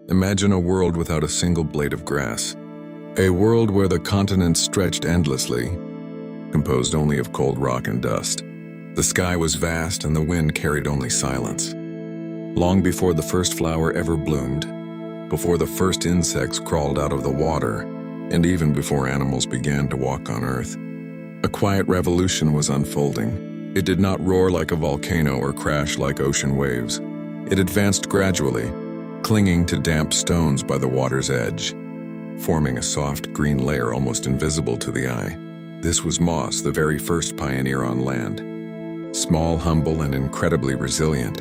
Imagine a world without a single blade of grass. A world where the continents stretched endlessly, composed only of cold rock and dust. The sky was vast and the wind carried only silence. Long before the first flower ever bloomed, before the first insects crawled out of the water, and even before animals began to walk on Earth, a quiet revolution was unfolding. It did not roar like a volcano or crash like ocean waves. It advanced gradually, clinging to damp stones by the water's edge, forming a soft green layer almost invisible to the eye. This was moss, the very first pioneer on land. Small, humble, and incredibly resilient,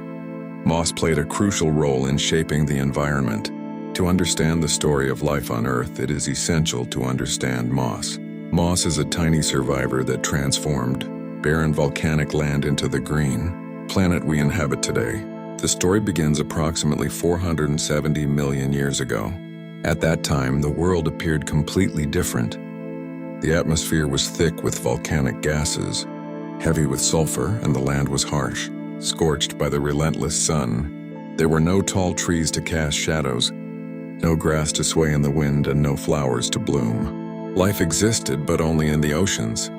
moss played a crucial role in shaping the environment. To understand the story of life on Earth, it is essential to understand moss. Moss is a tiny survivor that transformed barren volcanic land into the green planet we inhabit today. The story begins approximately 470 million years ago. At that time, the world appeared completely different. The atmosphere was thick with volcanic gases, heavy with sulfur, and the land was harsh, scorched by the relentless sun. There were no tall trees to cast shadows, no grass to sway in the wind, and no flowers to bloom. Life existed, but only in the oceans,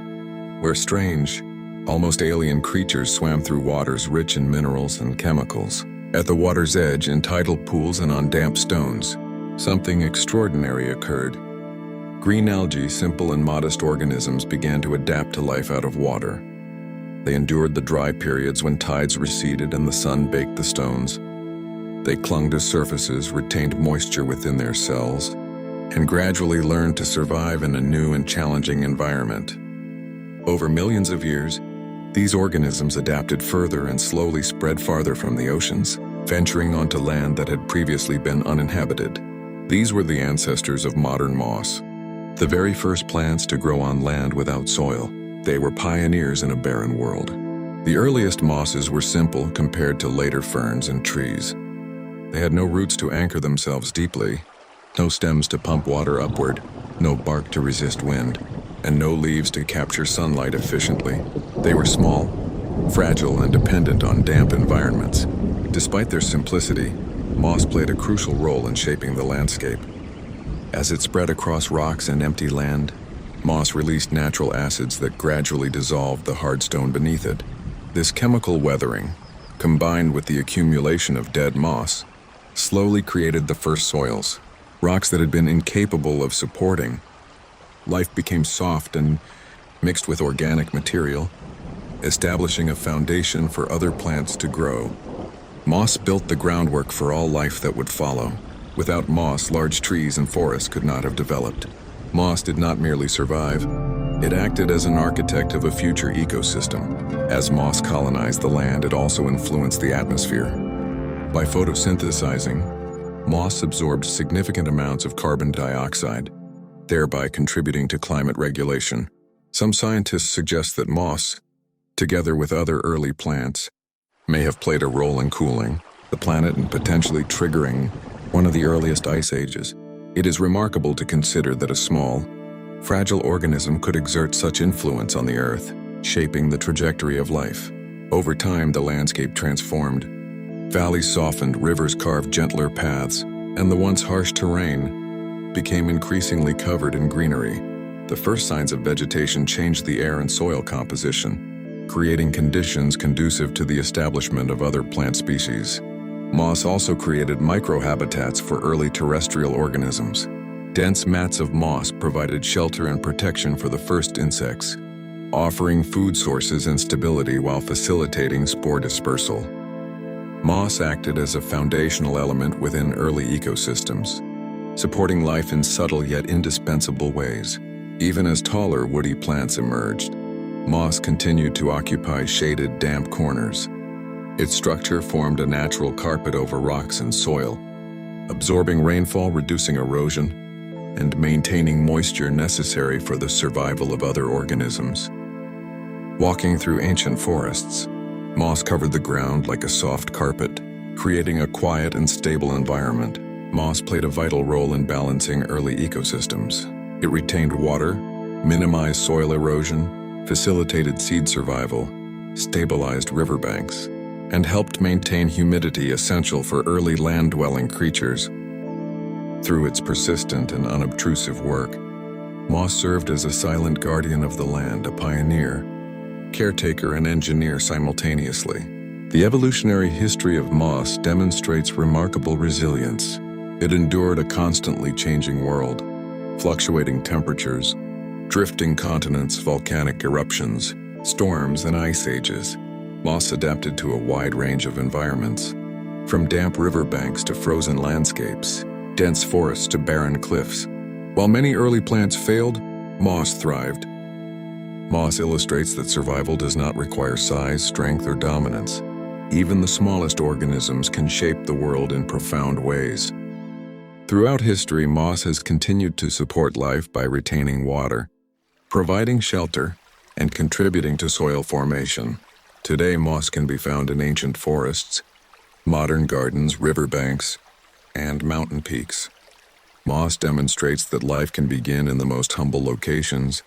where strange, almost alien creatures swam through waters rich in minerals and chemicals. At the water's edge, in tidal pools and on damp stones, something extraordinary occurred. Green algae, simple and modest organisms, began to adapt to life out of water. They endured the dry periods when tides receded and the sun baked the stones. They clung to surfaces, retained moisture within their cells, and gradually learned to survive in a new and challenging environment. Over millions of years, these organisms adapted further and slowly spread farther from the oceans, venturing onto land that had previously been uninhabited. These were the ancestors of modern moss, the very first plants to grow on land without soil. They were pioneers in a barren world. The earliest mosses were simple compared to later ferns and trees. They had no roots to anchor themselves deeply, no stems to pump water upward, no bark to resist wind, and no leaves to capture sunlight efficiently. They were small, fragile, and dependent on damp environments. Despite their simplicity, moss played a crucial role in shaping the landscape. As it spread across rocks and empty land, moss released natural acids that gradually dissolved the hard stone beneath it. This chemical weathering, combined with the accumulation of dead moss, slowly created the first soils. Rocks that had been incapable of supporting life became soft and mixed with organic material, establishing a foundation for other plants to grow. Moss built the groundwork for all life that would follow. Without moss, large trees and forests could not have developed. Moss did not merely survive, it acted as an architect of a future ecosystem. As moss colonized the land, it also influenced the atmosphere. By photosynthesizing, moss absorbed significant amounts of carbon dioxide, thereby contributing to climate regulation. Some scientists suggest that moss, together with other early plants, may have played a role in cooling the planet and potentially triggering one of the earliest ice ages. It is remarkable to consider that a small, fragile organism could exert such influence on the Earth, shaping the trajectory of life. Over time, the landscape transformed. Valleys softened, rivers carved gentler paths, and the once harsh terrain became increasingly covered in greenery. The first signs of vegetation changed the air and soil composition, creating conditions conducive to the establishment of other plant species. Moss also created microhabitats for early terrestrial organisms. Dense mats of moss provided shelter and protection for the first insects, offering food sources and stability while facilitating spore dispersal. Moss acted as a foundational element within early ecosystems, supporting life in subtle yet indispensable ways. Even as taller woody plants emerged, moss continued to occupy shaded, damp corners. Its structure formed a natural carpet over rocks and soil, absorbing rainfall, reducing erosion, and maintaining moisture necessary for the survival of other organisms. Walking through ancient forests, moss covered the ground like a soft carpet, creating a quiet and stable environment. Moss played a vital role in balancing early ecosystems. It retained water, minimized soil erosion, facilitated seed survival, stabilized riverbanks, and helped maintain humidity essential for early land-dwelling creatures. Through its persistent and unobtrusive work, moss served as a silent guardian of the land, a pioneer, caretaker, and engineer simultaneously. The evolutionary history of moss demonstrates remarkable resilience. It endured a constantly changing world, fluctuating temperatures, drifting continents, volcanic eruptions, storms, and ice ages. Moss adapted to a wide range of environments, from damp riverbanks to frozen landscapes, dense forests to barren cliffs. While many early plants failed, moss thrived. Moss illustrates that survival does not require size, strength, or dominance. Even the smallest organisms can shape the world in profound ways. Throughout history, moss has continued to support life by retaining water, providing shelter, and contributing to soil formation. Today, moss can be found in ancient forests, modern gardens, riverbanks, and mountain peaks. Moss demonstrates that life can begin in the most humble locations,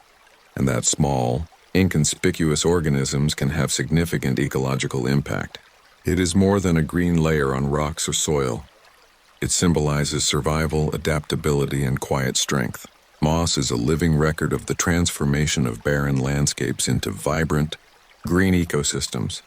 and that small, inconspicuous organisms can have significant ecological impact. It is more than a green layer on rocks or soil. It symbolizes survival, adaptability, and quiet strength. Moss is a living record of the transformation of barren landscapes into vibrant, green ecosystems.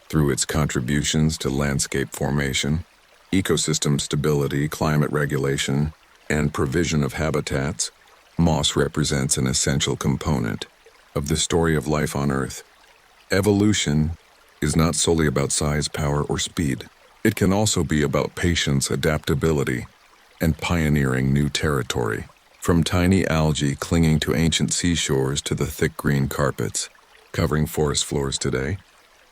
Through its contributions to landscape formation, ecosystem stability, climate regulation, and provision of habitats, moss represents an essential component of the story of life on Earth. Evolution is not solely about size, power, or speed. It can also be about patience, adaptability, and pioneering new territory. From tiny algae clinging to ancient seashores to the thick green carpets covering forest floors today,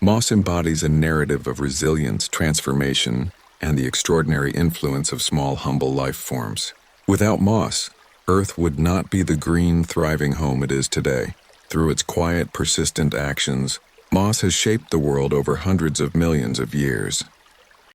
moss embodies a narrative of resilience, transformation, and the extraordinary influence of small, humble life forms. Without moss, Earth would not be the green, thriving home it is today. Through its quiet, persistent actions, moss has shaped the world over hundreds of millions of years.